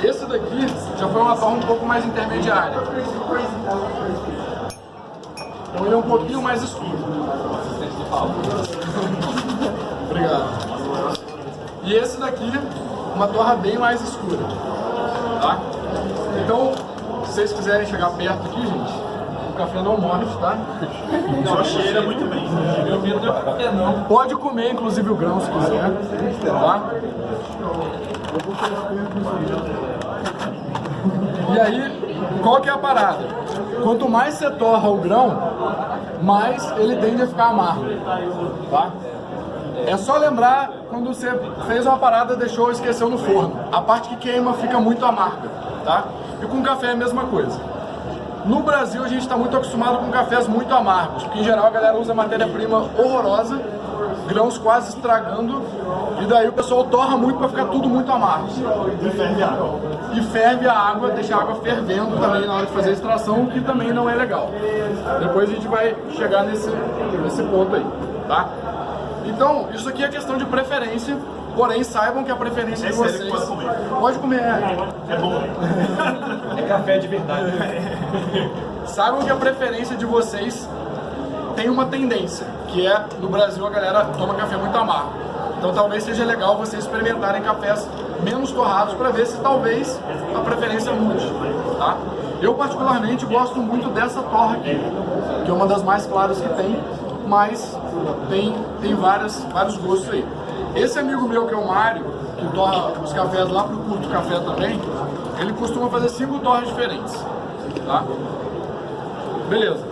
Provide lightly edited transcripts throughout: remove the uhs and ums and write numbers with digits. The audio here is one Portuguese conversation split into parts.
Esse daqui já foi uma torra um pouco mais intermediária. Então ele é um pouquinho mais escuro. Obrigado. E esse daqui, uma torra bem mais escura. Tá? Então, se vocês quiserem chegar perto aqui, gente, o café não morre, tá? Só cheira muito bem. Meu medo não é café, não. Pode comer, inclusive, o grão, se quiser. Tá? E aí, qual que é a parada? Quanto mais você torra o grão, mais ele tende a ficar amargo. Tá? É só lembrar quando você fez uma parada, deixou, esqueceu no forno. A parte que queima fica muito amarga, tá? E com café é a mesma coisa. No Brasil a gente está muito acostumado com cafés muito amargos, porque em geral a galera usa matéria-prima horrorosa, grãos quase estragando, e daí o pessoal torra muito para ficar tudo muito amargo. E ferve a água. E ferve a água, deixa a água fervendo também na hora de fazer a extração, o que também não é legal. Depois a gente vai chegar nesse ponto aí, tá? Então, isso aqui é questão de preferência, porém saibam que a preferência de vocês... Pode comer. Pode comer, É bom. É café de verdade. Saibam que a preferência de vocês tem uma tendência, que é, no Brasil, a galera toma café muito amargo. Então talvez seja legal vocês experimentarem cafés menos torrados para ver se talvez a preferência mude, tá? Eu particularmente gosto muito dessa torra aqui, que é uma das mais claras que tem, mas tem vários gostos aí. Esse amigo meu, que é o Mário, que torra os cafés lá pro Curto Café também, ele costuma fazer 5 torras diferentes, tá? Beleza.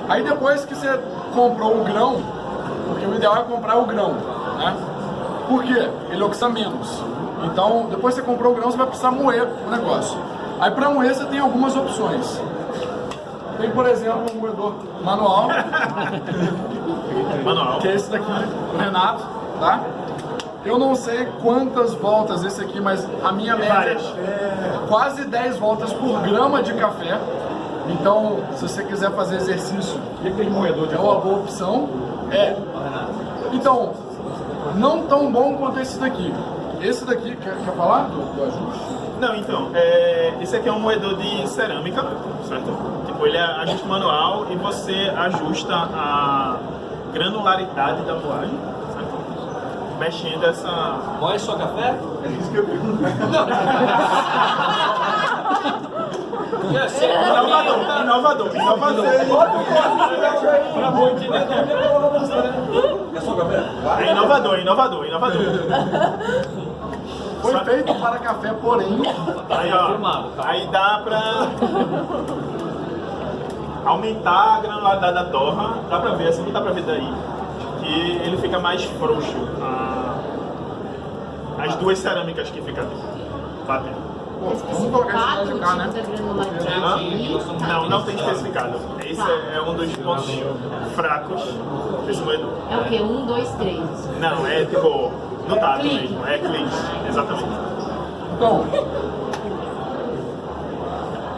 Aí depois que você comprou o grão, porque o ideal é comprar o grão, né? Por quê? Ele oxiда menos. Então, depois que você comprou o grão, você vai precisar moer o negócio. Aí para moer você tem algumas opções. Tem, por exemplo, um moedor manual, que é esse daqui, do Renato, tá? Eu não sei quantas voltas esse aqui, mas a minha média é quase 10 voltas por grama de café. Então, se você quiser fazer exercício, é uma boa opção. Então, não tão bom quanto esse daqui. Esse daqui, quer falar do ajuste? Não, então, esse aqui é um moedor de cerâmica, certo? Tipo, ele é ajuste manual e você ajusta a granularidade da moagem, certo? Mexendo essa... Moe só café? É isso que eu pergunto. Inovador. Pra bom entendedor. É só café? É inovador. Foi feito para café, porém... Aí, ó, aí dá pra aumentar a granularidade da torra, dá pra ver, assim, dá pra ver daí, que ele fica mais frouxo, as duas cerâmicas que ficam batendo. Vamos colocar esse lado de cá, né? Não tem especificado. Esse é um dos pontos fracos desse moedor. É o quê? 1, 2, 3. Não, é tipo, no tato Clique. mesmo, é clique, exatamente. Então,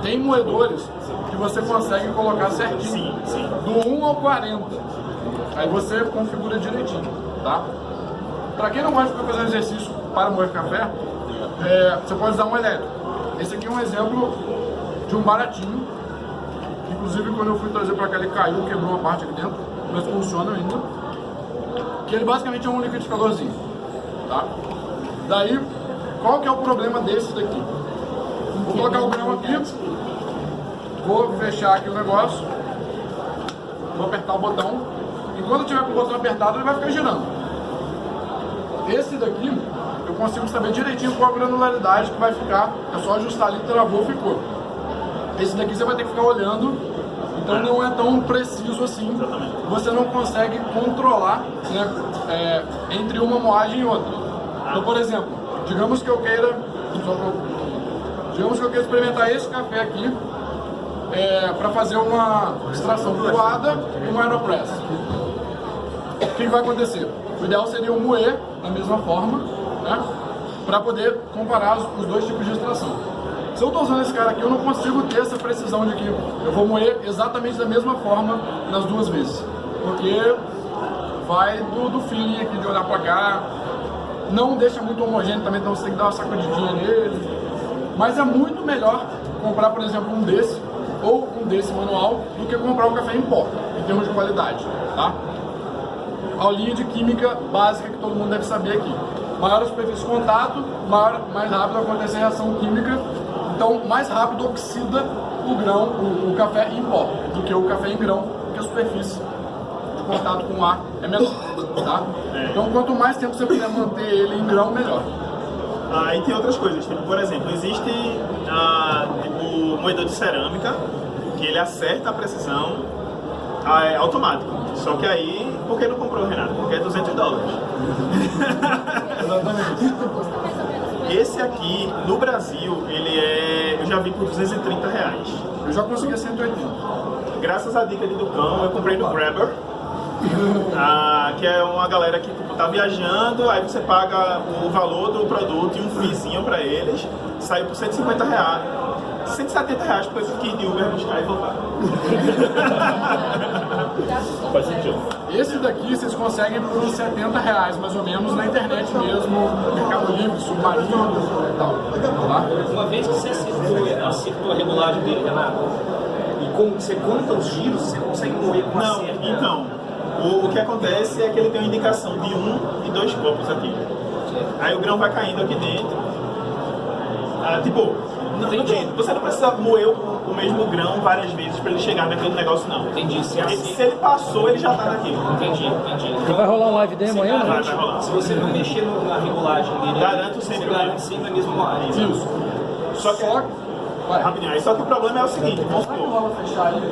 tem moedores que você consegue colocar certinho. Sim. Do 1 ao 40. Aí você configura direitinho, tá? Pra quem não gosta de ficar fazendo exercício para moer café, você pode usar um elétrico. Esse aqui é um exemplo de um baratinho. Inclusive, quando eu fui trazer pra cá, ele caiu, quebrou uma parte aqui dentro, mas funciona ainda. Que ele basicamente é um liquidificadorzinho, tá? Daí, qual que é o problema desse daqui? Vou colocar o grão aqui, vou fechar aqui o negócio, vou apertar o botão, e quando eu tiver com o botão apertado, ele vai ficar girando. Esse daqui, eu consigo saber direitinho qual a granularidade que vai ficar, é só ajustar ali, travou, ficou. Esse daqui você vai ter que ficar olhando, então não é tão preciso assim, você não consegue controlar, né, entre uma moagem e outra. Então, por exemplo, digamos que eu queira experimentar esse café aqui para fazer uma extração coada e uma aeropress. O que vai acontecer? O ideal seria eu moer da mesma forma, né, para poder comparar os dois tipos de extração. Se eu estou usando esse cara aqui, eu não consigo ter essa precisão de que eu vou moer exatamente da mesma forma nas duas vezes, porque vai do feeling aqui de olhar para cá, não deixa muito homogêneo também, então você tem que dar uma sacudidinha nele, Mas é muito melhor comprar, por exemplo, um desse ou um desse manual do que comprar um café em pó, em termos de qualidade, tá? Aulinha de química básica que todo mundo deve saber aqui. Maior a superfície de contato, mais rápido acontece a reação química, então mais rápido oxida o grão, o café em pó, do que o café em grão, porque a superfície de contato com o ar é menor, tá? Então quanto mais tempo você puder manter ele em grão, melhor. E tem outras coisas, tipo, por exemplo, existe o moedor de cerâmica, que ele acerta a precisão automático. Só que aí, por que não comprou, Renato? Porque é $200. Exatamente. Esse aqui, no Brasil, eu já vi por R$230. Eu já consegui 180. Graças à dica de Ducão, eu comprei no Grabber. Que é uma galera que tipo, tá viajando, aí você paga o valor do produto e um feezinho pra eles, saiu por R$150, R$170 porque eu tive que ir de Uber buscar e voltar. Faz sentido. Esse daqui vocês conseguem por R$70 mais ou menos na internet mesmo, Mercado Livre, Submarino e tal. Tá? Uma vez que você acertou a regulagem dele, Renato, e você conta os giros, você consegue moer com Não, acerto. então, o que acontece é que ele tem uma indicação de 1 e 2 copos aqui. Aí o grão vai caindo aqui dentro. Você não precisa moer o mesmo grão várias vezes para ele chegar naquele negócio, não. Entendi. Se ele passou, ele já tá naquilo. Entendi. E vai rolar um live demo aí, Vai né? rolar. Se você não mexer na regulagem dele, Garanto sempre você garante sempre a mesma área. Isso. Só que, Vai. rapidinho, aí só que o problema é o seguinte, vamos supor, Rola fechar aí.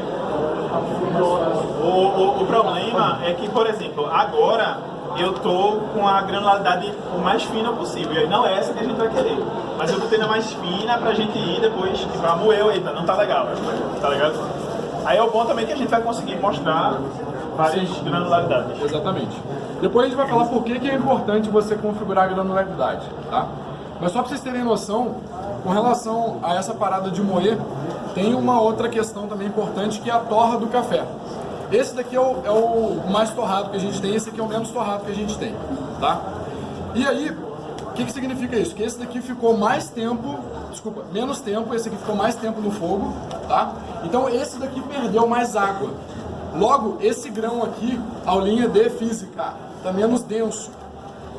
o problema é que, por exemplo, agora eu tô com a granularidade o mais fina possível, e aí não é essa que a gente vai querer, mas eu botei na mais fina pra gente ir depois, tipo, moeu, eita, não tá legal, tá ligado? Aí é o bom também que a gente vai conseguir mostrar várias granularidades. Exatamente. Depois a gente vai falar por que é importante você configurar a granularidade, tá? Mas só para vocês terem noção, com relação a essa parada de moer, tem uma outra questão também importante, que é a torra do café. Esse daqui é o mais torrado que a gente tem, esse aqui é o menos torrado que a gente tem, tá? E aí, o que significa isso? Que esse daqui ficou menos tempo, esse aqui ficou mais tempo no fogo, tá? Então esse daqui perdeu mais água. Logo, esse grão aqui, aulinha de física, tá menos denso.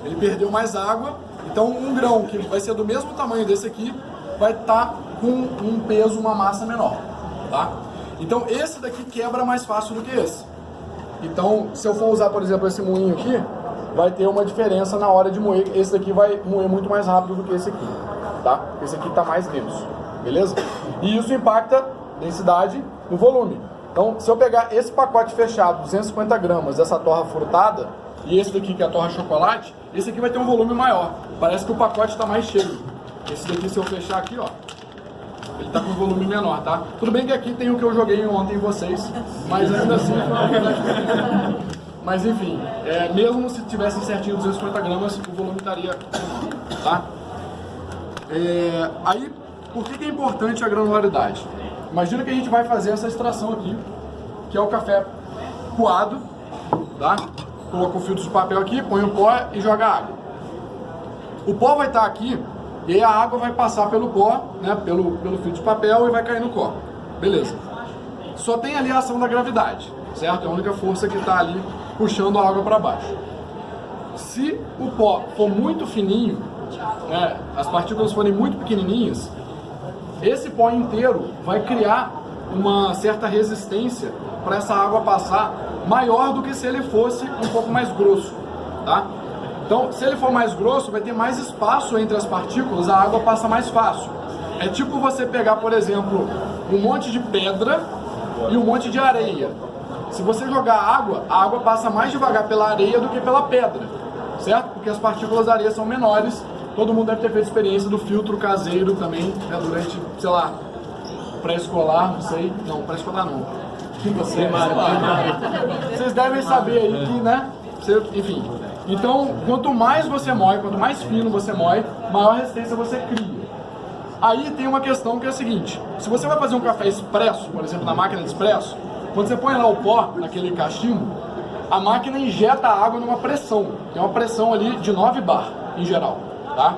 Ele perdeu mais água, então um grão que vai ser do mesmo tamanho desse aqui, vai estar com um peso, uma massa menor, tá? Então esse daqui quebra mais fácil do que esse. Então, se eu for usar, por exemplo, esse moinho aqui, vai ter uma diferença na hora de moer. Esse daqui vai moer muito mais rápido do que esse aqui, tá? Esse aqui tá mais denso, beleza? E isso impacta densidade no volume. Então, se eu pegar esse pacote fechado, 250 gramas dessa torra frutada, e esse daqui que é a torra chocolate, esse aqui vai ter um volume maior. Parece que o pacote está mais cheio. Esse daqui, se eu fechar aqui, ó, ele tá com um volume menor, tá? Tudo bem que aqui tem o que eu joguei ontem em vocês, mas ainda assim foi uma quantidade. Mas enfim, mesmo se tivessem certinho 250 gramas, o volume estaria menor, tá? Aí, por que é importante a granularidade? Imagina que a gente vai fazer essa extração aqui, que é o café coado, tá? Coloca o filtro de papel aqui, põe o pó e joga água. O pó vai estar aqui, e aí a água vai passar pelo pó, né, pelo filtro de papel e vai cair no copo. Beleza. Só tem ali a ação da gravidade, certo? É a única força que está ali puxando a água para baixo. Se o pó for muito fininho, né, as partículas forem muito pequenininhas, esse pó inteiro vai criar uma certa resistência para essa água passar, maior do que se ele fosse um pouco mais grosso, tá? Então, se ele for mais grosso, vai ter mais espaço entre as partículas, a água passa mais fácil. É tipo você pegar, por exemplo, um monte de pedra e um monte de areia. Se você jogar água, a água passa mais devagar pela areia do que pela pedra, certo? Porque as partículas da areia são menores. Todo mundo deve ter feito experiência do filtro caseiro também, né, durante, sei lá, pré-escolar, não sei. Não, pré-escolar não. Quinta série, sei lá. Vocês devem saber aí que, né? Enfim. Então, quanto mais você moe, quanto mais fino você moe, maior resistência você cria. Aí tem uma questão que é a seguinte: se você vai fazer um café expresso, por exemplo, na máquina de expresso, quando você põe lá o pó naquele cachimbo, a máquina injeta a água numa pressão, que é uma pressão ali de 9 bar, em geral, tá?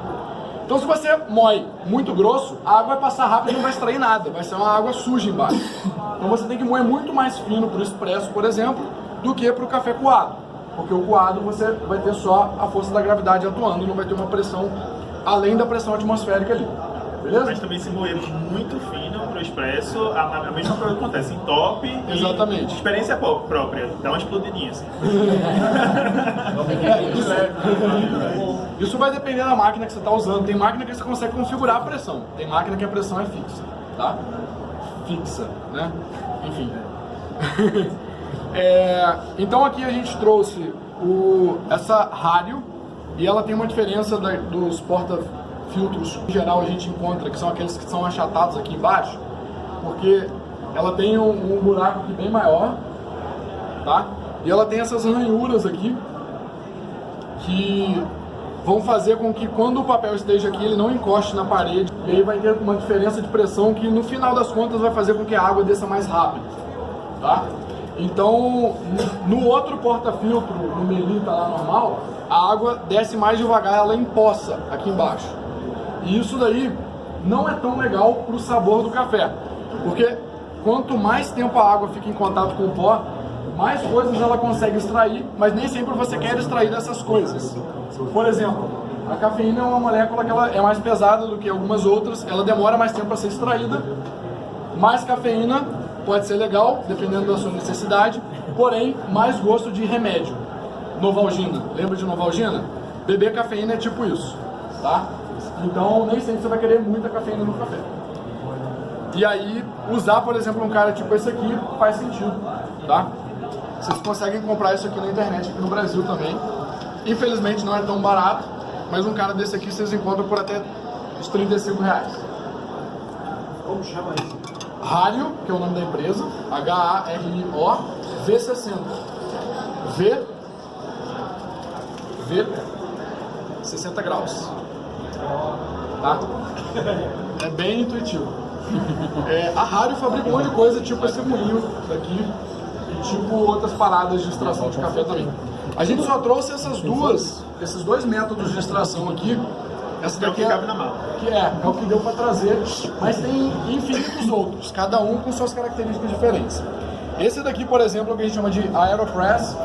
Então se você moe muito grosso, a água vai passar rápido e não vai extrair nada, vai ser uma água suja embaixo. Então você tem que moer muito mais fino para o expresso, por exemplo, do que para o café coado. Porque o coado você vai ter só a força da gravidade atuando, não vai ter uma pressão além da pressão atmosférica ali. Beleza? Mas também se moer muito fino pro expresso, a mesma coisa acontece em top. Exatamente. E experiência própria, dá uma explodidinha assim. Isso vai depender da máquina que você está usando. Tem máquina que você consegue configurar a pressão. Tem máquina que a pressão é fixa, tá? Fixa, né? Enfim. Então aqui a gente trouxe essa rádio e ela tem uma diferença dos porta-filtros que em geral a gente encontra, que são aqueles que são achatados aqui embaixo, porque ela tem um buraco aqui bem maior, tá? E ela tem essas ranhuras aqui que vão fazer com que quando o papel esteja aqui ele não encoste na parede, e aí vai ter uma diferença de pressão que no final das contas vai fazer com que a água desça mais rápido, tá? Então, no outro porta-filtro, no Melita lá normal, a água desce mais devagar, ela empoça aqui embaixo. E isso daí não é tão legal para o sabor do café, porque quanto mais tempo a água fica em contato com o pó, mais coisas ela consegue extrair, mas nem sempre você quer extrair dessas coisas. Por exemplo, a cafeína é uma molécula que ela é mais pesada do que algumas outras, ela demora mais tempo para ser extraída, mais cafeína pode ser legal, dependendo da sua necessidade, porém, mais gosto de remédio. Novalgina, lembra de Novalgina? Beber cafeína é tipo isso, tá? Então, nem sempre você vai querer muita cafeína no café. E aí, usar, por exemplo, um cara tipo esse aqui faz sentido, tá? Vocês conseguem comprar isso aqui na internet, aqui no Brasil também. Infelizmente não é tão barato, mas um cara desse aqui vocês encontram por até uns R$35. Como chama isso? Hario, que é o nome da empresa, H-A-R-I-O, V60. V 60 graus. Tá? É bem intuitivo. A Hario fabrica um monte de coisa, tipo esse moinho daqui, e tipo outras paradas de extração de café também. A gente só trouxe esses dois métodos de extração aqui. Essa daqui que cabe na mala. É o que deu para trazer, mas tem infinitos outros, cada um com suas características diferentes. Esse daqui, por exemplo, é o que a gente chama de Aeropress.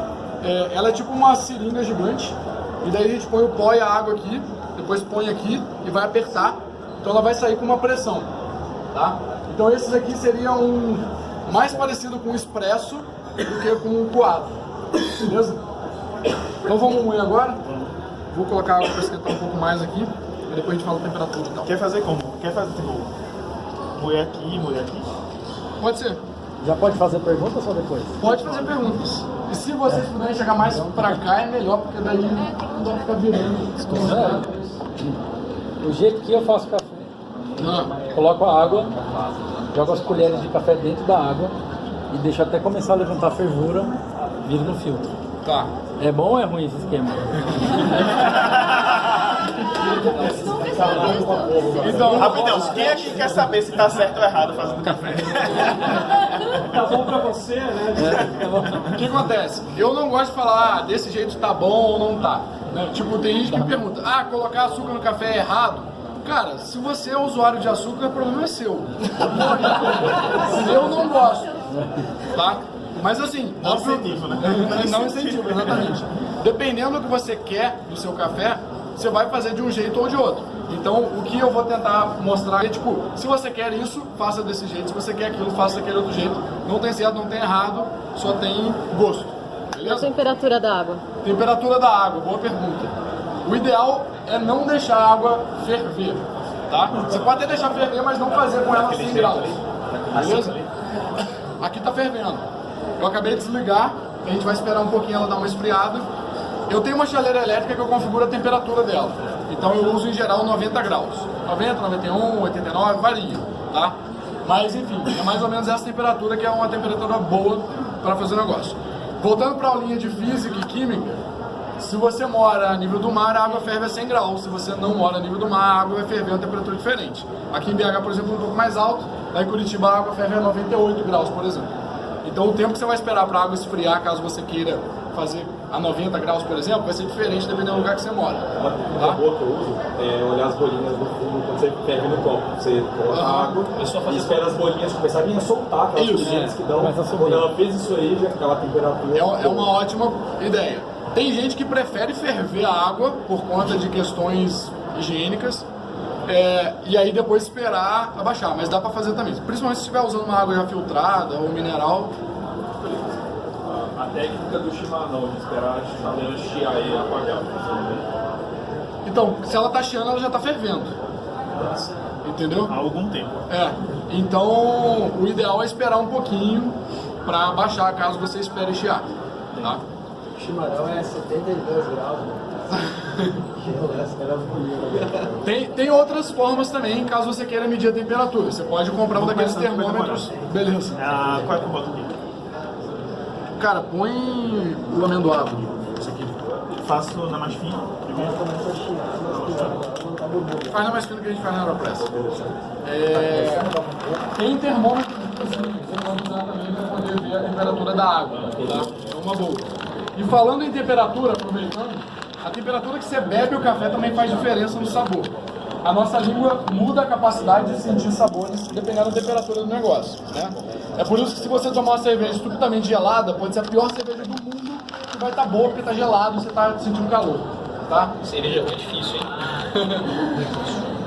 Ela é tipo uma seringa gigante, e daí a gente põe o pó e a água aqui, depois põe aqui e vai apertar, então ela vai sair com uma pressão, tá? Então esses aqui seriam mais parecido com o expresso do que com o coado, beleza? Então vamos moer agora? Vou colocar a água para esquentar um pouco mais aqui, e depois a gente fala a temperatura e tal. Quer fazer como? Quer fazer tipo, moer aqui, moer aqui? Pode ser. Já pode fazer pergunta ou só depois? Pode fazer perguntas. E se vocês puderem chegar mais pra cá é melhor, porque daí não vai ficar virando. O jeito que eu faço café, coloco a água, jogo as colheres de café dentro da água e deixo até começar a levantar a fervura, viro no filtro. Tá. É bom ou é ruim esse esquema? Então, rapidão, quem aqui quer saber se tá certo ou errado fazendo café? Tá bom pra você, né? O que acontece? Eu não gosto de falar, desse jeito tá bom ou não tá. Né? Tipo, tem gente que me pergunta, colocar açúcar no café é errado? Cara, se você é usuário de açúcar, o problema é seu. Eu não gosto, tá? Mas assim, Não incentivo, né? Não incentivo, exatamente. Dependendo do que você quer do seu café, você vai fazer de um jeito ou de outro. Então, o que eu vou tentar mostrar é, tipo, se você quer isso, faça desse jeito. Se você quer aquilo, faça daquele outro jeito. Não tem certo, não tem errado, só tem gosto. E a Beleza? temperatura da água? Temperatura da água, boa pergunta. O ideal é não deixar a água ferver, tá? Você pode até deixar ferver, mas não fazer com ela 100 graus. Beleza? Aqui tá fervendo. Eu acabei de desligar, a gente vai esperar um pouquinho ela dar uma esfriada. Eu tenho uma chaleira elétrica que eu configuro a temperatura dela. Então eu uso em geral 90 graus. 90, 91, 89, varia, tá? Mas enfim, é mais ou menos essa temperatura que é uma temperatura boa para fazer o negócio. Voltando para a aulinha de física e química, se você mora a nível do mar, a água ferve a 100 graus. Se você não mora a nível do mar, a água vai ferver a uma temperatura diferente. Aqui em BH, por exemplo, é um pouco mais alto. Lá em Curitiba, a água ferve a 98 graus, por exemplo. Então o tempo que você vai esperar para a água esfriar, caso você queira fazer a 90 graus, por exemplo, vai ser diferente dependendo do lugar que você mora. Uma boa que eu uso é olhar as bolinhas no fundo quando você ferve no copo. Você coloca água e espera as bolinhas começarem a soltar aquelas bolinhas que dão. Quando ela fez isso aí, já aquela temperatura. É uma ótima ideia. Tem gente que prefere ferver a água por conta de questões higiênicas. E aí depois esperar abaixar, mas dá pra fazer também. Principalmente se estiver usando uma água já filtrada ou mineral. A técnica do chimarrão, de esperar a chaleira chiar e apagar. Então, se ela tá chiando, ela já tá fervendo. Entendeu? Há algum tempo. Então, o ideal é esperar um pouquinho pra baixar, caso você espere chiar. Tá? O chimarrão é 72 graus, né? Tem outras formas também, caso você queira medir a temperatura. Você pode comprar um daqueles termômetros. Beleza. Qual é que eu boto aqui? Cara, põe o amendoado. Isso aqui. Faço na mais fina primeiro. Faz na mais fina que a gente faz na Aeropress. Tem termômetro que você pode usar também para poder ver a temperatura da água. Tá? É uma boa. E falando em temperatura, aproveitando, a temperatura que você bebe o café também faz diferença no sabor. A nossa língua muda a capacidade de sentir sabores dependendo da temperatura do negócio, né? É por isso que se você tomar uma cerveja estupidamente gelada, pode ser a pior cerveja do mundo, que vai estar boa porque está gelado e você está sentindo calor, tá? Cerveja é muito difícil, hein?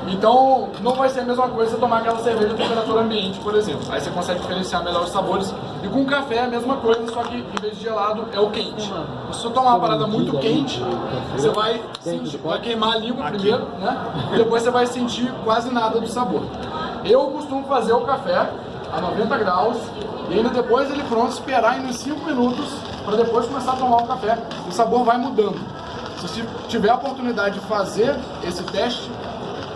Então, não vai ser a mesma coisa você tomar aquela cerveja a temperatura ambiente, por exemplo. Aí você consegue diferenciar melhor os sabores. E com café é a mesma coisa, só que em vez de gelado é o quente. Se você tomar uma parada muito quente, você vai queimar a língua primeiro, né? E depois você vai sentir quase nada do sabor. Eu costumo fazer o café a 90 graus e ainda depois ele pronto, esperar em uns 5 minutos para depois começar a tomar o café. O sabor vai mudando. Se você tiver a oportunidade de fazer esse teste,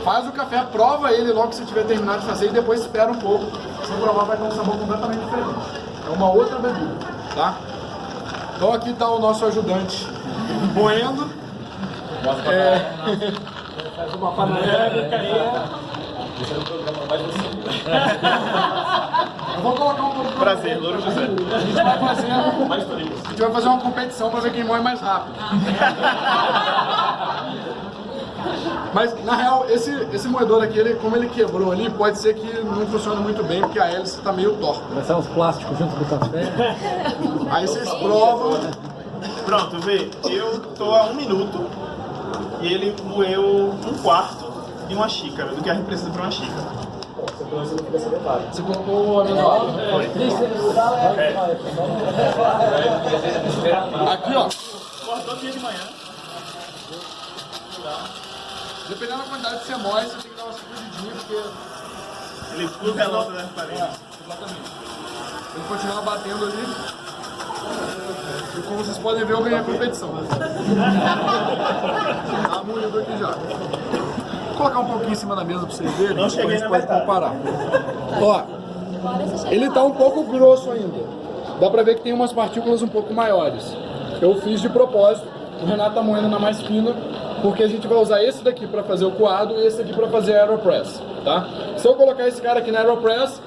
faz o café, prova ele logo que você tiver terminado de fazer e depois espera um pouco. Se você provar, vai ter um sabor completamente diferente. É uma outra bebida, tá? Então aqui está o nosso ajudante moendo. Faz uma panorâmica aí. Eu vou colocar um pouco. Prazer, Louro José. A gente vai fazer uma competição para ver quem moe mais rápido. Mas, na real, esse moedor aqui, como ele quebrou ali, pode ser que não funcione muito bem, porque a hélice está meio torta. Vai ser uns plásticos junto do café. Aí vocês provam. Pronto, vê, eu tô há 1 minuto e ele moeu 1/4 de uma xícara, do que a gente precisa para uma xícara. Você colocou o amendoado? Aqui, ó. Cortou dia de manhã. Dependendo da quantidade que você moe, você tem que dar uma sacudidinha, porque... Ele explode a nota das paredes. Exatamente. Ele continua batendo ali. E como vocês podem ver, eu ganhei a competição. Tá moído aqui já. Vou colocar um pouquinho em cima da mesa pra vocês verem, depois a gente pode comparar. Ó, ele tá um pouco grosso ainda. Dá pra ver que tem umas partículas um pouco maiores. Eu fiz de propósito. O Renato tá moendo na mais fina, porque a gente vai usar esse daqui para fazer o coado e esse aqui para fazer a Aeropress, tá? Se eu colocar esse cara aqui na Aeropress,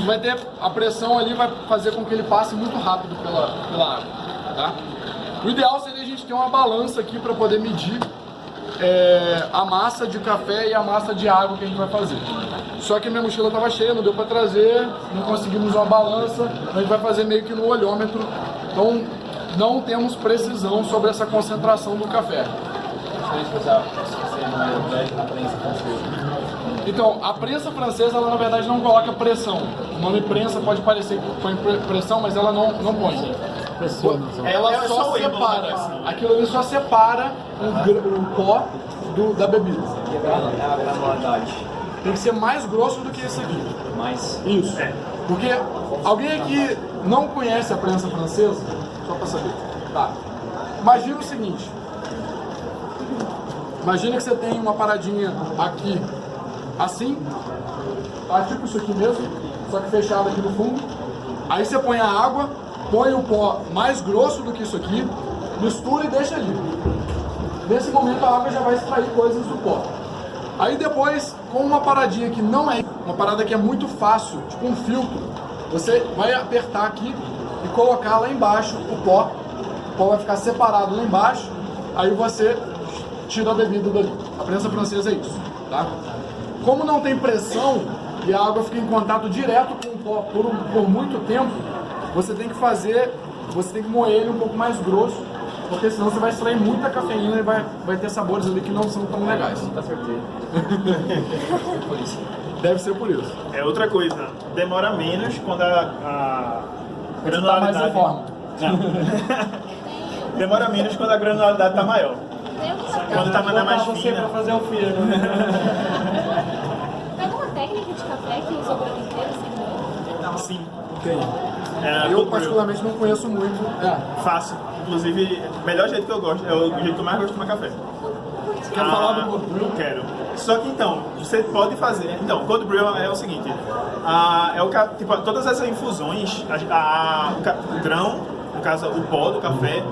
vai ter a pressão ali, vai fazer com que ele passe muito rápido pela água, tá? O ideal seria a gente ter uma balança aqui para poder medir a massa de café e a massa de água que a gente vai fazer. Só que minha mochila estava cheia, não deu para trazer, não conseguimos uma balança, a gente vai fazer meio que no olhômetro, então não temos precisão sobre essa concentração do café. Então, a prensa francesa, ela na verdade não coloca pressão. O nome prensa pode parecer que põe pressão, mas ela não põe. Ela só separa. Aquilo ali só separa o pó da bebida. Tem que ser mais grosso do que esse aqui. Mas Isso. Porque alguém aqui não conhece a prensa francesa, só para saber. Tá. Imagina o seguinte. Imagina que você tem uma paradinha aqui, assim, tá? Tipo isso aqui mesmo, só que fechado aqui no fundo. Aí você põe a água, põe o pó mais grosso do que isso aqui, mistura e deixa ali. Nesse momento a água já vai extrair coisas do pó. Aí depois, com uma paradinha que não é uma parada que é muito fácil, tipo um filtro, você vai apertar aqui e colocar lá embaixo o pó pó vai ficar separado lá embaixo, aí você tira a bebida dali. A prensa francesa é isso, tá? Como não tem pressão e a água fica em contato direto com o pó por muito tempo, você tem que moer ele um pouco mais grosso, porque senão você vai extrair muita cafeína e vai ter sabores ali que não são tão legais. Tá certeza. Deve ser por isso. É outra coisa, demora menos quando a Tá mais em forma. Não. Demora menos quando a granularidade tá maior. Quando tá mais fina. Pra fazer o filho, né? Tem alguma técnica de café que usa o grão inteiro sem moer? Sim. Tem. É, Eu cold brew. particularmente não conheço muito. Faço. Inclusive, o melhor jeito que eu gosto, é o jeito que eu mais gosto de tomar café. Quer falar do cold brew? Quero. Só que então, você pode fazer. Então, cold brew é o seguinte: tipo, todas essas infusões, o grão, no caso o pó do café,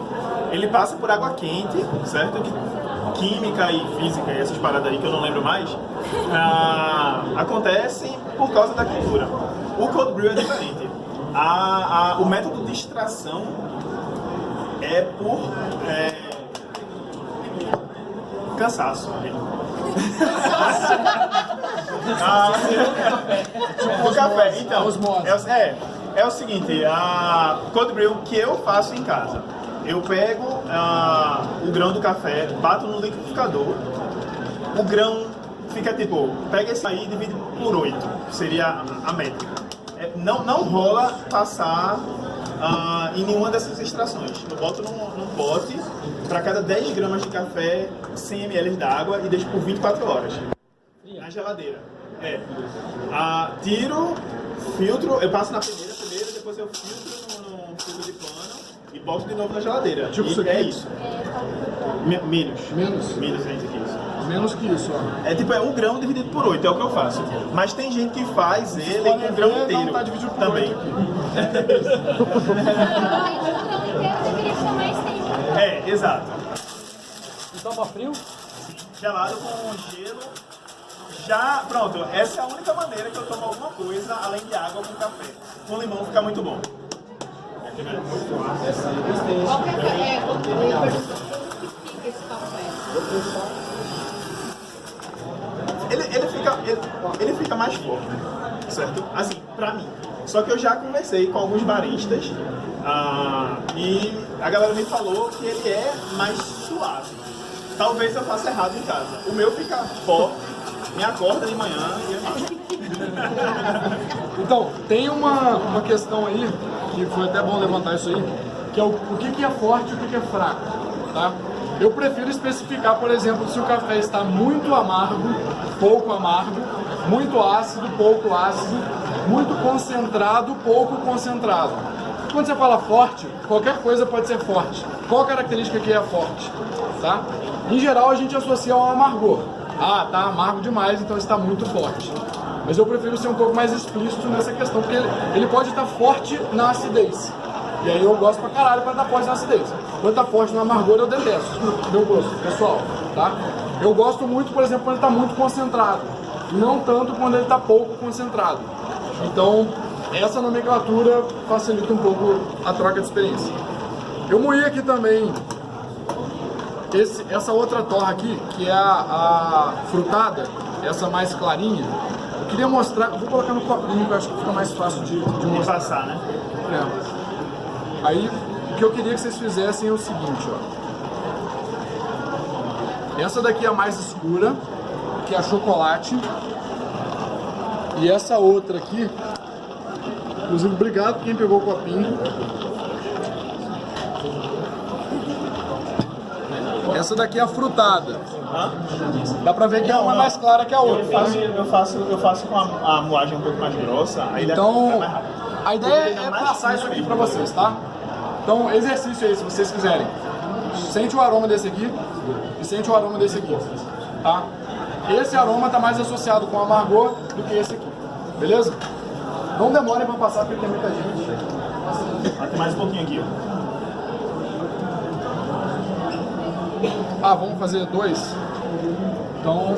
ele passa por água quente, certo? Química e física e essas paradas aí que eu não lembro mais, acontecem por causa da quentura. O cold brew é diferente. O método de extração é por cansaço. O café, então, é o seguinte, a cold brew que eu faço em casa, eu pego o grão do café, bato no liquidificador, o grão fica tipo, pega esse aí e divide por 8, seria a métrica. Não rola passar em nenhuma dessas extrações. Eu boto num pote, para cada 10 gramas de café, 100 ml d'água e deixo por 24 horas na geladeira. Tiro, filtro, eu passo na peneira primeiro, depois eu filtro num fundo de pano e boto de novo na geladeira. Tipo e isso aqui? É isso. Menos. Menos? Menos gente que isso. Menos que isso, ó. É um grão dividido por 8, é o que eu faço. Mas tem gente que faz ele com o grão inteiro. Não tá dividido por também. 8 aqui. O grão inteiro deveria ser mais tempo. Exato. E toma frio? Gelado com gelo. Pronto, essa é a única maneira que eu tomo alguma coisa além de água com café. Com limão fica muito bom. Qual que é fica esse café? Ele fica mais forte, certo? Assim, pra mim. Só que eu já conversei com alguns baristas e a galera me falou que ele é mais suave. Talvez eu faça errado em casa. O meu fica forte, me acorda de manhã e eu faço. Então, tem uma questão aí, que foi até bom levantar isso aí, que é o que é forte e o que é fraco, tá? Eu prefiro especificar, por exemplo, se o café está muito amargo, pouco amargo, muito ácido, pouco ácido, muito concentrado, pouco concentrado. Quando você fala forte, qualquer coisa pode ser forte. Qual característica que é forte? Tá? Em geral, a gente associa ao amargor. Tá amargo demais, então está muito forte. Mas eu prefiro ser um pouco mais explícito nessa questão, porque ele pode estar forte na acidez. E aí eu gosto pra caralho para estar forte na acidez. Quando tá forte no amargor, eu detesto. Meu gosto, pessoal, tá? Eu gosto muito, por exemplo, quando ele tá muito concentrado. Não tanto quando ele tá pouco concentrado. Então, essa nomenclatura facilita um pouco a troca de experiência. Eu moí aqui também essa outra torra aqui, que é a frutada, essa mais clarinha. Eu queria mostrar, vou colocar no copinho que eu acho que fica mais fácil de mostrar. Passar, né? Aí, o que eu queria que vocês fizessem é o seguinte, ó. Essa daqui é a mais escura, que é a chocolate. E essa outra aqui, inclusive, obrigado quem pegou o copinho. Essa daqui é a frutada. Dá pra ver que é uma mais clara que a outra. Eu faço com a moagem um pouco mais grossa. Aí Então, dá mais rápido. a ideia é passar isso aqui pra vocês, tá? Então, exercício aí, se vocês quiserem. Sente o aroma desse aqui e sente o aroma desse aqui, tá? Esse aroma tá mais associado com o amargor do que esse aqui, beleza? Não demorem pra passar, porque tem muita gente. Aqui mais um pouquinho aqui, ó. Vamos fazer 2? Então,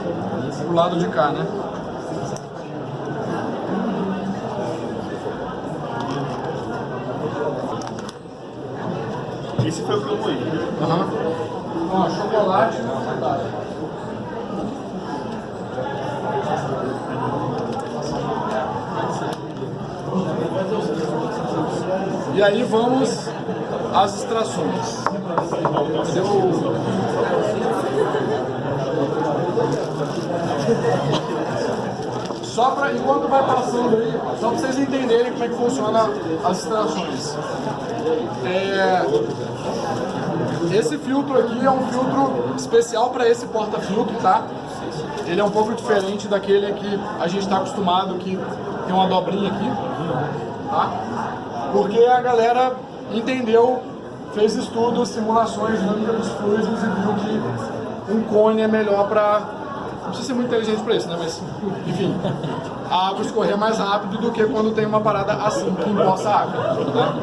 pro lado de cá, né? Esse foi o que eu moí. Ó, chocolate. E aí vamos às extrações. Só para, enquanto vai passando aí, só para vocês entenderem como é que funciona as extrações. Esse filtro aqui é um filtro especial para esse porta-filtro, tá? Ele é um pouco diferente daquele que a gente está acostumado, que tem uma dobrinha aqui, tá? Porque a galera entendeu, fez estudos, simulações dinâmicas dos fluidos e viu que um cone é melhor para... Não precisa ser muito inteligente para isso, né? Mas, enfim, a água escorrer mais rápido do que quando tem uma parada assim que empoça a água, tá?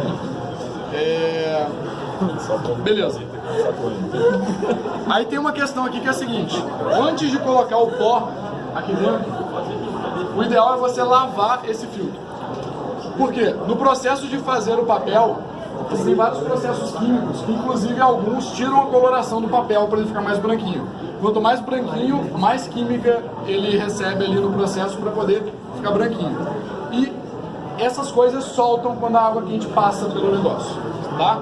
Beleza. Aí tem uma questão aqui que é a seguinte: antes de colocar o pó aqui dentro, o ideal é você lavar esse filtro. Por quê? No processo de fazer o papel, você tem vários processos químicos, que inclusive alguns tiram a coloração do papel para ele ficar mais branquinho. Quanto mais branquinho, mais química ele recebe ali no processo para poder ficar branquinho. E essas coisas soltam quando a água quente passa pelo negócio, tá?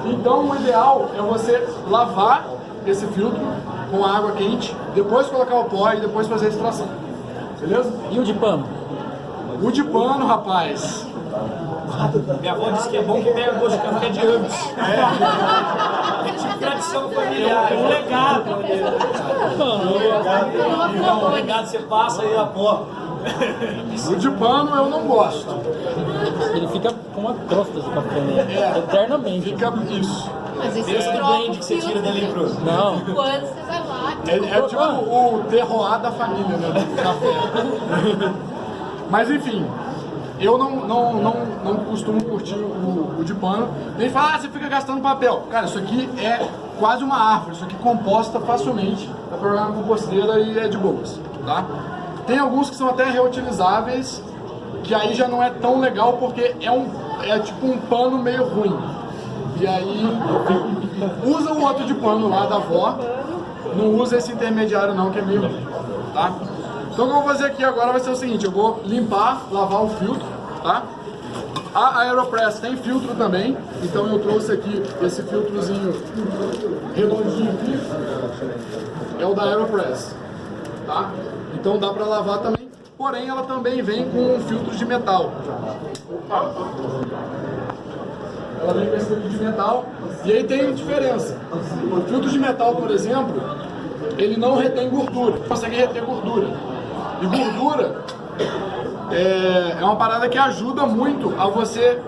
Então o ideal é você lavar esse filtro com a água quente, depois colocar o pó e depois fazer a extração. Beleza? E o de pano? O de pano, rapaz. Minha avó disse que é bom que pega gosto de café de anos. É tipo tradição familiar, é um legado. Um legado você passa e a pó. O de pano eu não gosto. Ele fica com uma crosta de café, né? Eternamente. Fica isso. Mas esse Esse blend que você tira dali pro... Não. Quando você vai lá, É tipo o terroir da família, né? Do café. Mas enfim, eu não costumo curtir o de pano. Ele fala, você fica gastando papel. Cara, isso aqui é quase uma árvore. Isso aqui composta facilmente. Dá pra jogar na composteira e é de boas, tá? Tem alguns que são até reutilizáveis, que aí já não é tão legal porque é tipo um pano meio ruim. E aí usa o outro de pano lá da avó, não usa esse intermediário não, que é meio ruim, tá? Então o que eu vou fazer aqui agora vai ser o seguinte: eu vou limpar, lavar o filtro, tá? A Aeropress tem filtro também, então eu trouxe aqui esse filtrozinho redondinho aqui, é o da Aeropress, tá? Então dá para lavar também, porém ela também vem com um filtro de metal. Ela vem com esse filtro de metal, e aí tem diferença. O filtro de metal, por exemplo, ele não retém gordura, consegue reter gordura. E gordura é uma parada que ajuda muito a você...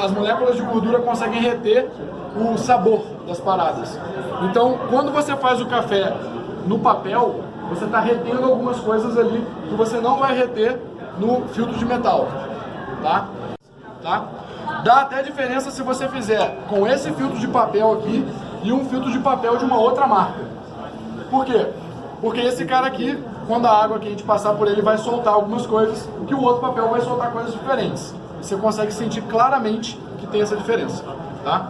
as moléculas de gordura conseguem reter o sabor das paradas. Então, quando você faz o café no papel, você está retendo algumas coisas ali que você não vai reter no filtro de metal, tá? Dá até diferença se você fizer com esse filtro de papel aqui e um filtro de papel de uma outra marca. Por quê? Porque esse cara aqui, quando a água quente passar por ele, vai soltar algumas coisas que o outro papel vai soltar coisas diferentes. Você consegue sentir claramente que tem essa diferença, tá?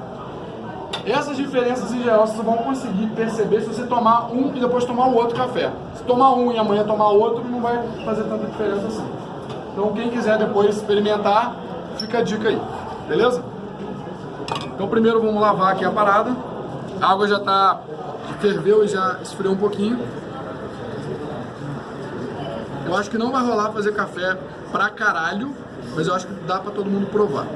Essas diferenças em geral vocês vão conseguir perceber se você tomar um e depois tomar o outro café. Se tomar um e amanhã tomar outro, não vai fazer tanta diferença assim. Então quem quiser depois experimentar, fica a dica aí, beleza? Então primeiro vamos lavar aqui a parada. A água já ferveu e já esfriou um pouquinho. Eu acho que não vai rolar fazer café pra caralho, mas eu acho que dá pra todo mundo provar.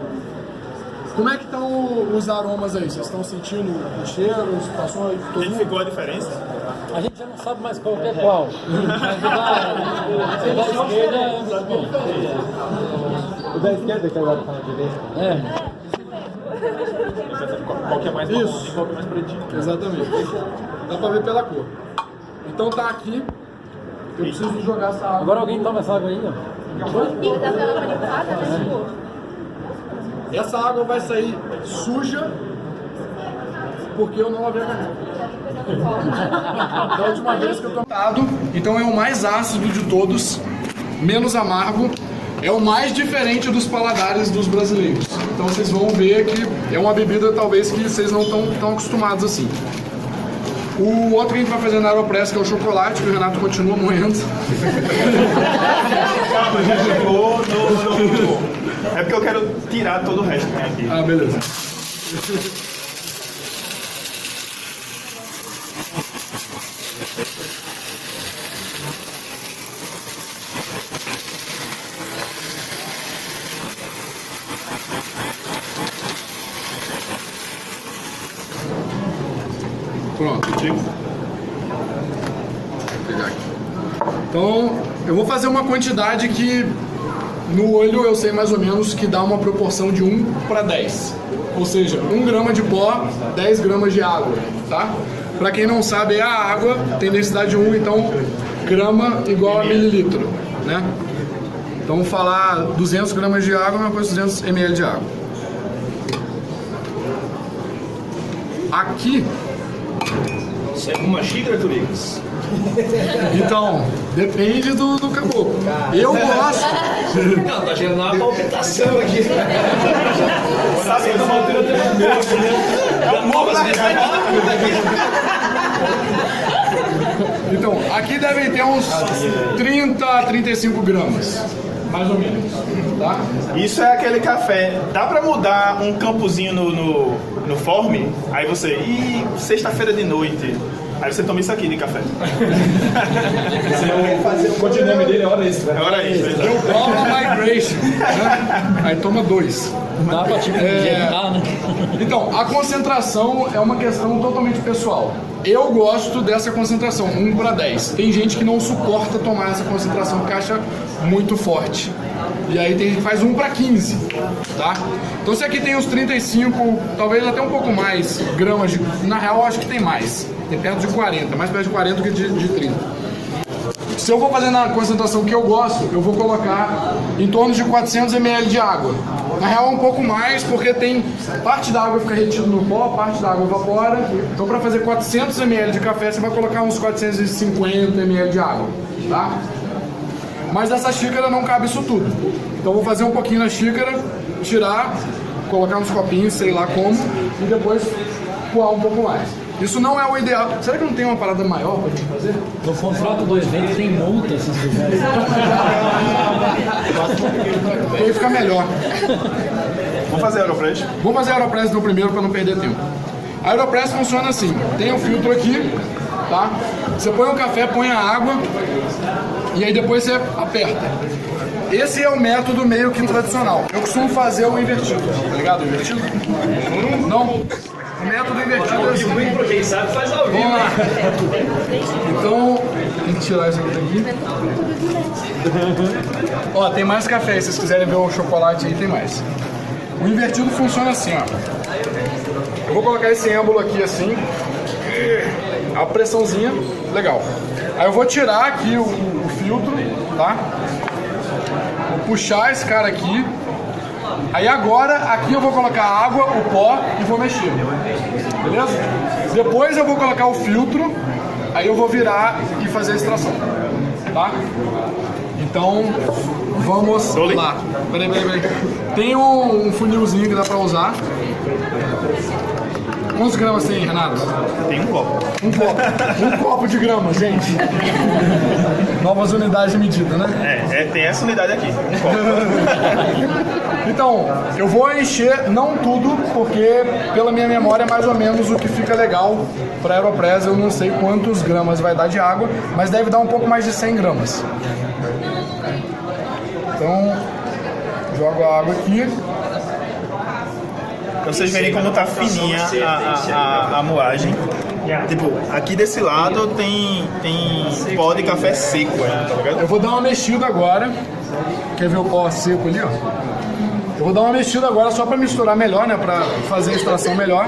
Como é que estão os aromas aí? Vocês estão sentindo o cheiro, a situação aí? Identificou a diferença? A gente já não sabe mais qual é qual. Mas da esquerda... O da esquerda que agora tá na direita. Qual que é mais marronzinho, qual que é mais pretinho? Exatamente. Dá pra ver pela cor. Então tá aqui. Eu preciso jogar essa água. Agora alguém toma essa água aí, ó. e dá pra ela manipular, né? Essa água vai sair suja porque eu não lavei a caneca. Da última vez que eu tomado, então é o mais ácido de todos, menos amargo, é o mais diferente dos paladares dos brasileiros. Então vocês vão ver que é uma bebida talvez que vocês não estão tão acostumados assim. O outro que a gente vai fazer na Aeropress, que é o chocolate, que o Renato continua moendo. Calma, já chegou no... É porque eu quero tirar todo o resto que tem aqui. Ah, beleza. Pronto. Vou pegar aqui. Então, eu vou fazer uma quantidade que no olho eu sei mais ou menos que dá uma proporção de 1 para 10. Ou seja, 1 grama de pó, 10 gramas de água, tá? Para quem não sabe, a água tem densidade de 1, então grama igual a mililitro, né? Então, falar 200 gramas de água é uma coisa de 200 ml de água. Aqui... Isso é uma xícara, Turix? Então, depende do caboclo. Eu gosto. Não, tá gerando uma palpitação aqui. Sabe, eu tô maltando é um morro na Então, aqui devem ter uns 30 a 35 gramas. Mais ou menos, tá? Isso é aquele café. Dá pra mudar um campozinho no form? Aí você, sexta-feira de noite. Aí você toma isso aqui de café. O codinome dele é hora extra. É hora extra. Eu tomo Migration, né? Aí toma 2. Dá pra tipo injetar, né? Então, a concentração é uma questão totalmente pessoal. Eu gosto dessa concentração, 1 para 10. Tem gente que não suporta tomar essa concentração porque acha muito forte. E aí tem gente que faz 1 para 15, tá? Então se aqui tem uns 35, talvez até um pouco mais gramas de... Na real, eu acho que tem mais. Tem perto de 40, mais perto de 40 do que de 30. Se eu vou fazer na concentração que eu gosto, eu vou colocar em torno de 400 ml de água. Na real, um pouco mais, porque tem parte da água fica retida no pó, parte da água evapora. Então, para fazer 400 ml de café, você vai colocar uns 450 ml de água, tá? Mas essa xícara não cabe isso tudo. Então, eu vou fazer um pouquinho na xícara, tirar, colocar nos copinhos, sei lá como, e depois coar um pouco mais. Isso não é o ideal. Será que não tem uma parada maior pra gente fazer? No contrato do evento tem multa esses lugares. Aí fica melhor. Vamos fazer a Aeropress? Vamos fazer a Aeropress no primeiro para não perder tempo. A Aeropress funciona assim: tem um filtro aqui, tá? Você põe o café, põe a água e aí depois você aperta. Esse é o método meio que tradicional. Eu costumo fazer o invertido, tá ligado? O invertido? Não. O método invertido é assim. Quem sabe faz ao vivo. Vamos lá. Então, tem que tirar isso aqui daqui. Ó, tem mais café. Se vocês quiserem ver o chocolate aí, tem mais. O invertido funciona assim, ó. Eu vou colocar esse êmbolo aqui assim. A pressãozinha, legal. Aí eu vou tirar aqui o filtro, tá? Vou puxar esse cara aqui. Aí agora, aqui eu vou colocar a água, o pó e vou mexer. Beleza? Depois eu vou colocar o filtro, aí eu vou virar e fazer a extração. Tá? Então, vamos lá. Peraí. Tem um funilzinho que dá pra usar. Quantos gramas tem, Renato? Tem um copo. Um copo de gramas, gente. Novas unidades de medida, né? Tem essa unidade aqui. Um copo. Então, eu vou encher, não tudo, porque pela minha memória é mais ou menos o que fica legal para a Aeropress. Eu não sei quantos gramas vai dar de água, mas deve dar um pouco mais de 100 gramas. Então, jogo a água aqui. Pra vocês verem como tá fininha a moagem. Tipo, aqui desse lado tem pó de café seco ainda, tá ligado? Eu vou dar uma mexida agora. Quer ver o pó seco ali, ó? Eu vou dar uma mexida agora só para misturar melhor, né? Para fazer a extração melhor.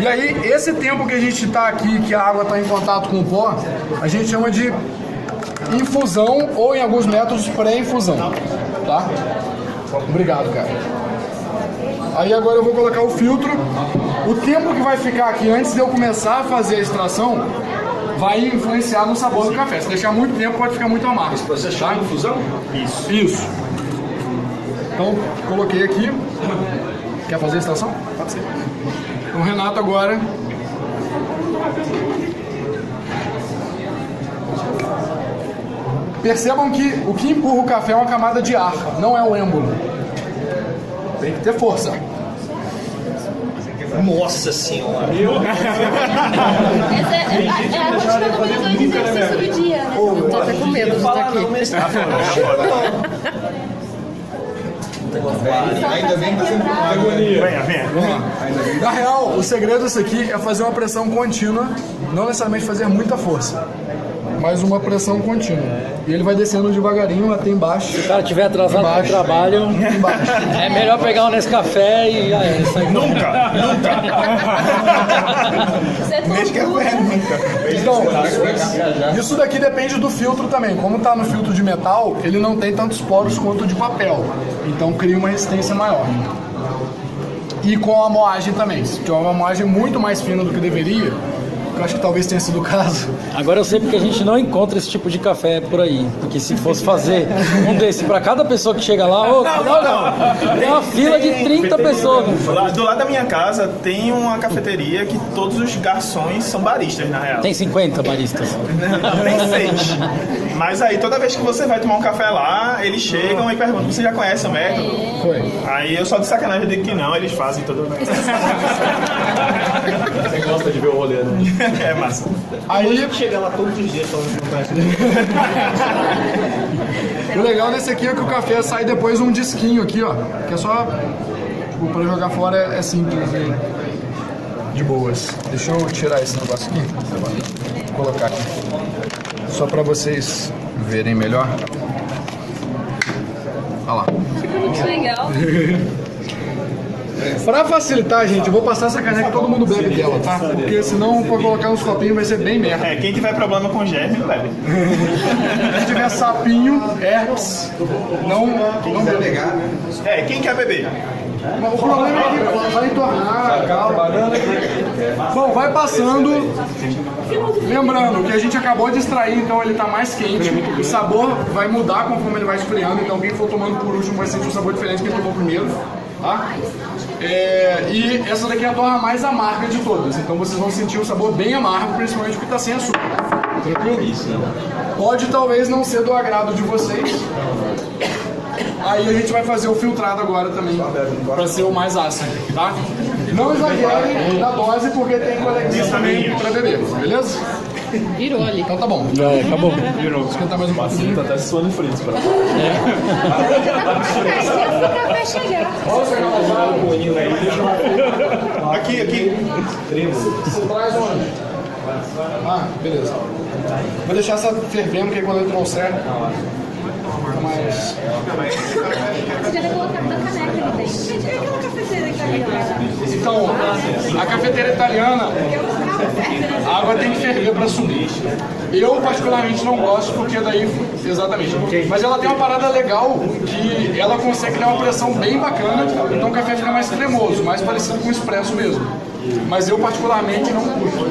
E aí, esse tempo que a gente tá aqui, que a água tá em contato com o pó, a gente chama de infusão ou, em alguns métodos, pré-infusão, tá? Obrigado, cara. Aí agora eu vou colocar o filtro. O tempo que vai ficar aqui antes de eu começar a fazer a extração vai influenciar no sabor do café. Se deixar muito tempo, pode ficar muito amargo. Você chama infusão? Isso. Então, coloquei aqui. Quer fazer a extração? Pode ser. Então, o Renato agora. Percebam que o que empurra o café é uma camada de ar, não é o êmbolo. Tem que ter força. Nossa senhora! Essa é a rotina do número 2 de exercício do dia, né? Eu tô até com medo de estar aqui. Ainda bem que você não Venha. Na real, o segredo disso aqui é fazer uma pressão contínua, não necessariamente fazer muita força, mas uma pressão contínua. E ele vai descendo devagarinho até embaixo. Se o cara estiver atrasado para o Embaixo. trabalho, é melhor pegar um Nescafé e já é. Nunca! Então, isso daqui depende do filtro também. Como está no filtro de metal, ele não tem tantos poros quanto o de papel. Então cria uma resistência maior. E com a moagem também. Se tiver uma moagem muito mais fina do que deveria, que eu acho que talvez tenha sido o caso. Agora eu sei porque a gente não encontra esse tipo de café por aí. Porque se fosse fazer um desse para cada pessoa que chega lá, tem uma fila de 30 pessoas. Do lado da minha casa tem uma cafeteria que todos os garçons são baristas, na real. Tem 50 baristas. Tem 6. Mas aí toda vez que você vai tomar um café lá, eles chegam e perguntam: você já conhece o método? Foi. Aí eu só de sacanagem digo que não, eles fazem tudo. Você gosta de ver o rolê, né? É massa. Aí, Chega lá todos os dias falando que não o legal nesse aqui é que o café sai depois um disquinho aqui, ó. Que é só, tipo, pra jogar fora é simples e de boas. Deixa eu tirar esse negócio aqui. Vou colocar aqui. Só pra vocês verem melhor. Olha lá. Muito legal. Pra facilitar, gente, eu vou passar essa caneca e todo mundo bebe dela, tá? Porque senão, pra colocar nos copinhos, vai ser bem merda. É, quem tiver problema com germe, bebe. Se tiver sapinho, herpes, não bebe. É, quem quer beber? O problema é que vai entornar, calma. Bom, vai passando. Lembrando que a gente acabou de extrair, então ele tá mais quente. O sabor vai mudar conforme ele vai esfriando. Então quem for tomando por último vai sentir um sabor diferente que quem tomou primeiro. Tá? E essa daqui é a torra mais amarga de todas. Então vocês vão sentir um sabor bem amargo, principalmente porque tá sem açúcar. Tranquilo? Pode talvez não ser do agrado de vocês. Aí a gente vai fazer o filtrado agora também, para ser o mais ácido, tá? Não exagerem na dose, porque tem coleguinhas também para beber, beleza? Virou ali. Então tá bom. Já é, acabou. Vou esquentar mais um pouquinho. Tá até suando frio, para. Vai chegar. Aqui. Você traz onde? Ah, beleza. Vou deixar essa fervendo, que aí quando eu trouxer... Mas... Você já deve colocar na caneca ali dentro. Gente, é aquela cafeteira italiana. Então, a cafeteira italiana, a água tem que ferver para subir. Eu, particularmente, não gosto porque daí... Exatamente. Mas ela tem uma parada legal que ela consegue dar uma pressão bem bacana, então o café fica mais cremoso, mais parecido com o expresso mesmo. Mas eu, particularmente, não curto.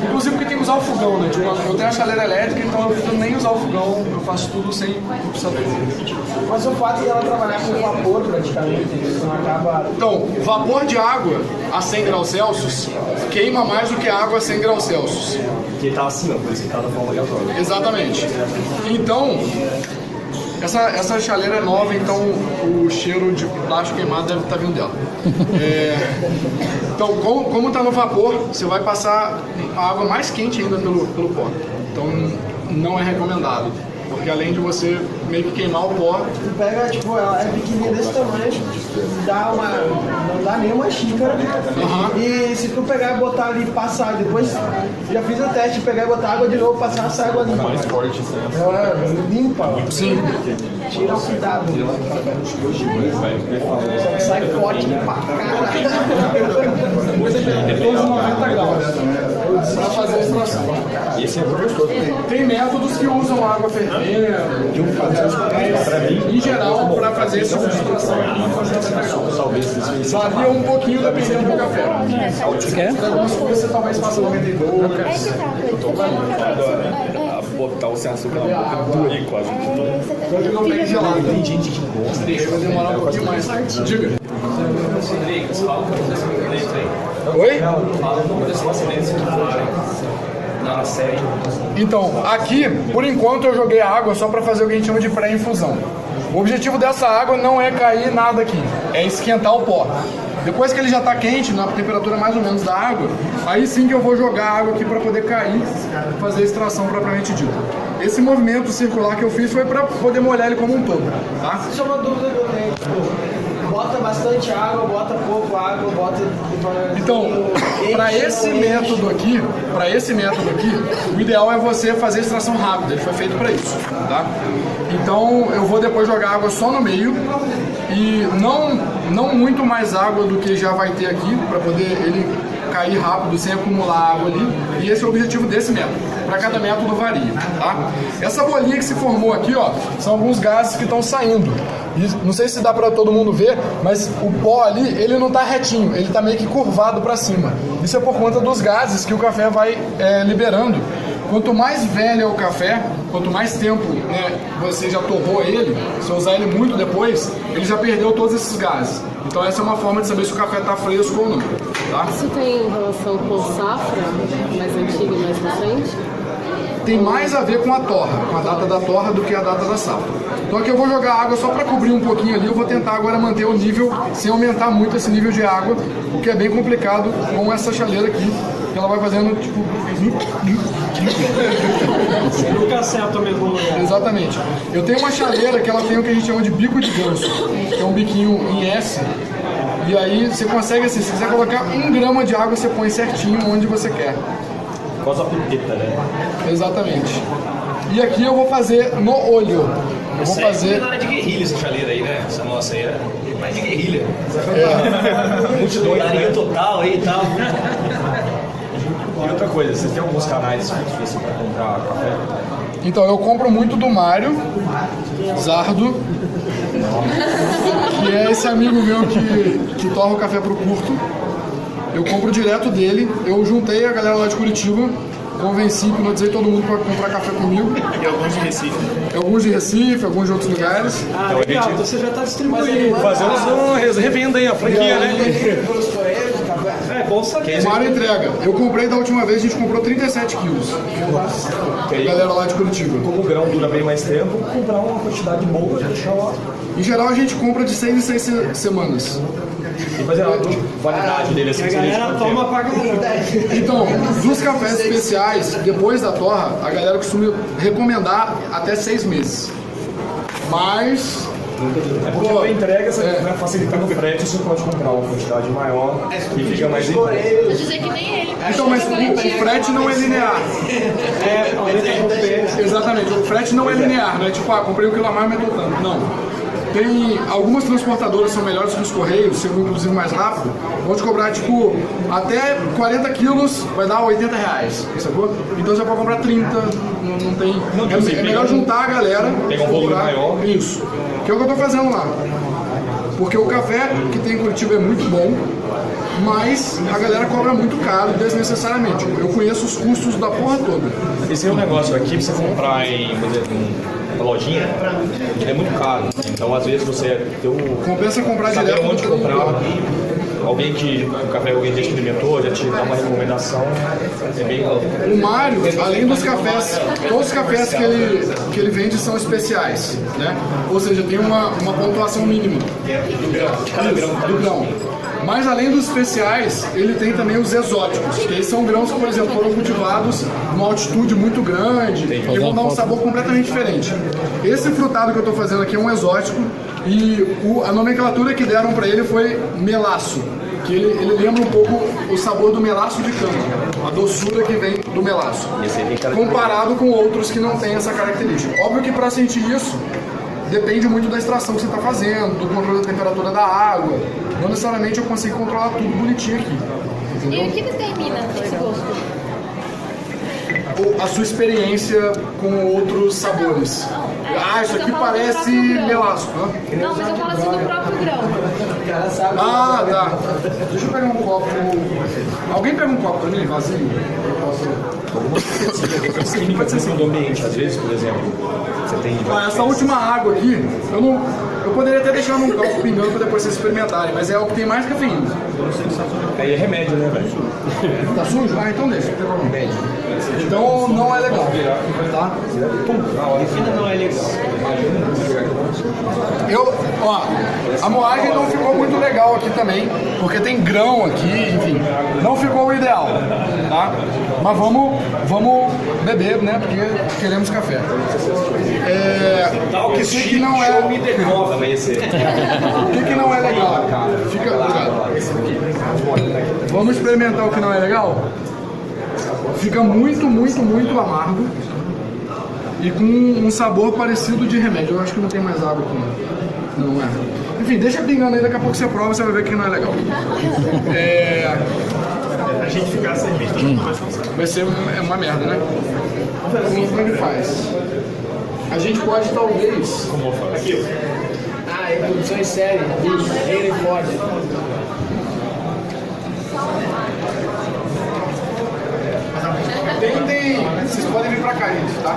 Inclusive porque tem que usar o fogão, né? Tipo, eu tenho a chaleira elétrica, então eu prefiro nem usar o fogão, eu faço tudo sem processador. Mas o fato de ela trabalhar com vapor praticamente, isso não acaba... Então, vapor de água a 100 graus Celsius queima mais do que a água a 100 graus Celsius. Porque tá assim, ó, por isso que tá da forma aleatória. Exatamente. Então, essa chaleira é nova, então o cheiro de plástico queimado deve estar vindo dela. Então, como está no vapor, você vai passar a água mais quente ainda pelo pó. Então, não é recomendado. Porque além de você meio que queimar o pó... Tu pega, tipo, ela é pequenininha desse tamanho, não dá nem uma xícara. E se tu pegar e botar ali e passar, depois já fiz o teste de pegar e botar água de novo, passar essa água limpa. Mais forte, assim. Ela limpa. Sim. Tira o cuidado. Só que sai forte pra caralho. Todos 90 graus para fazer a extração. Esse é o professor. Tem métodos que usam água fervendo, em geral, para fazer esse tipo de extração. Varia um pouquinho dependendo do café. Você quer? Algumas coisas você talvez faça 92. É que tá, botar o sem açúcar na boca, doer quase. Só que não pega gelado. Tem gente que gosta. Vai demorar um pouquinho mais. Diga. Oi? Então, aqui, por enquanto eu joguei água só para fazer o que a gente chama de pré-infusão. O objetivo dessa água não é cair nada aqui, é esquentar o pó. Depois que ele já está quente, na temperatura mais ou menos da água, aí sim que eu vou jogar a água aqui para poder cair, fazer a extração propriamente dita. Esse movimento circular que eu fiz foi para poder molhar ele como um todo, tá? Isso é uma dúvida que eu tenho. Bota bastante água, bota pouco água, bota... Então, para esse método aqui, o ideal é você fazer a extração rápida, ele foi feito para isso, tá? Então, eu vou depois jogar água só no meio e não muito mais água do que já vai ter aqui, para poder ele cair rápido, sem acumular água ali, e esse é o objetivo desse método. Para cada método varia, tá? Essa bolinha que se formou aqui, ó, são alguns gases que estão saindo. E não sei se dá para todo mundo ver, mas o pó ali, ele não tá retinho, ele tá meio que curvado para cima. Isso é por conta dos gases que o café vai liberando. Quanto mais velho é o café, quanto mais tempo, né, você já torrou ele, se usar ele muito depois, ele já perdeu todos esses gases. Então essa é uma forma de saber se o café está fresco ou não. Tá? Isso tem relação com safra mais antiga e mais recente? Tem mais a ver com a torra, com a data da torra do que a data da safra. Então aqui eu vou jogar água só para cobrir um pouquinho ali, eu vou tentar agora manter o nível sem aumentar muito esse nível de água, o que é bem complicado com essa chaleira aqui, que ela vai fazendo tipo... Nunca acerta o mesmo lugar. Exatamente. Eu tenho uma chaleira que ela tem o que a gente chama de bico de ganso, que é um biquinho em S, e aí você consegue assim, se quiser colocar 1 grama de água, você põe certinho onde você quer. Quase a pipeta, né? Exatamente. E aqui eu vou fazer no olho. Eu vou fazer... Não é de guerrilha essa chaleira aí, né? Essa nossa aí é mais de guerrilha. Multidões, Daria total aí e tal. E outra coisa, vocês têm alguns canais fixos para comprar café? Então, eu compro muito do Mário Zardo, que é esse amigo meu que torra o café pro curto. Eu compro direto dele. Eu juntei a galera lá de Curitiba, convenci, hipnotizei todo mundo para comprar café comigo. E alguns de Recife. Alguns de Recife, alguns de outros lugares. Ah, legal, então você já está distribuindo. Fazemos uma revenda aí, a franquia, né? É bom saber. O Mário entrega. Eu comprei da última vez, a gente comprou 37 quilos. A galera lá de Curitiba. Como o grão dura bem mais tempo, comprar uma quantidade boa, já deixar lá. Em geral, a gente compra de 6 em 6 semanas. E fazer a validade dele assim, A galera toma pra caramba. Então, dos cafés especiais, depois da torra, a galera costuma recomendar até 6 meses. Mas... É porque a entrega, vai facilitar o frete, você pode comprar uma quantidade maior e fica mais em conta. Vou dizer que nem ele. Então, mas o frete não é linear. Exatamente, o frete não é linear, não é tipo, comprei 1 quilo a mais, mas tô tanto. Não. Tem algumas transportadoras que são melhores que os Correios, sendo inclusive mais rápido, vão te cobrar tipo até 40 quilos, vai dar R$80, sacou? Então você pode comprar 30, não tem. É melhor juntar a galera. Pegar um volume maior. Isso. Que é o que eu tô fazendo lá. Porque o café que tem em Curitiba é muito bom, mas a galera cobra muito caro desnecessariamente. Eu conheço os custos da porra toda. Esse é um negócio aqui, pra você comprar em, por exemplo, uma lojinha, é muito caro. Então, às vezes, você tem compensa comprar saber direto onde comprar. Alguém que o café alguém já experimentou, já te dá uma recomendação, é bem bom. O Mário, além dos cafés, todos os cafés que ele vende são especiais, né? Ou seja, tem uma pontuação mínima do grão. Mas além dos especiais, ele tem também os exóticos, que são grãos que, por exemplo, foram cultivados numa altitude muito grande e vão dar um sabor completamente diferente. Esse frutado que eu estou fazendo aqui é um exótico e a nomenclatura que deram para ele foi melaço, que ele lembra um pouco o sabor do melaço de cana, a doçura que vem do melaço, comparado com outros que não têm essa característica. Óbvio que para sentir isso, depende muito da extração que você está fazendo, do controle da temperatura da água. Não necessariamente eu consigo controlar tudo bonitinho aqui. Entendeu? E o que determina esse gosto? A sua experiência com outros sabores. Isso aqui parece melaço. Não, mas eu falo assim do próprio grão. Tá. Deixa eu pegar um copo. Alguém pega um copo pra mim, vazio? As químicas do ambiente, às vezes, por exemplo, você tem... Olha, essa última água aqui, eu poderia até deixar num copo pingando para depois vocês experimentarem, mas é o que tem mais cafeína. Aí é remédio, né, velho? Tá sujo? Ah, então deixa, não tem problema. Então não é legal, tá? Defina não é legal. A moagem não ficou muito legal aqui também, porque tem grão aqui, enfim, não ficou o ideal, tá? Mas vamos beber, né? Porque queremos café. O que não é... O que não é legal? Fica ligado. Vamos experimentar o que não é legal? Fica muito amargo e com um sabor parecido de remédio. Eu acho que não tem mais água aqui, não é. Enfim, deixa pingando aí, daqui a pouco você prova, você vai ver que não é legal. A gente ficar sem medo, Vai ser uma merda, né? Como é que faz? A gente pode talvez... como eu faço? Ah, é produção em série. Henry Ford. Vocês podem vir pra cá, gente, tá?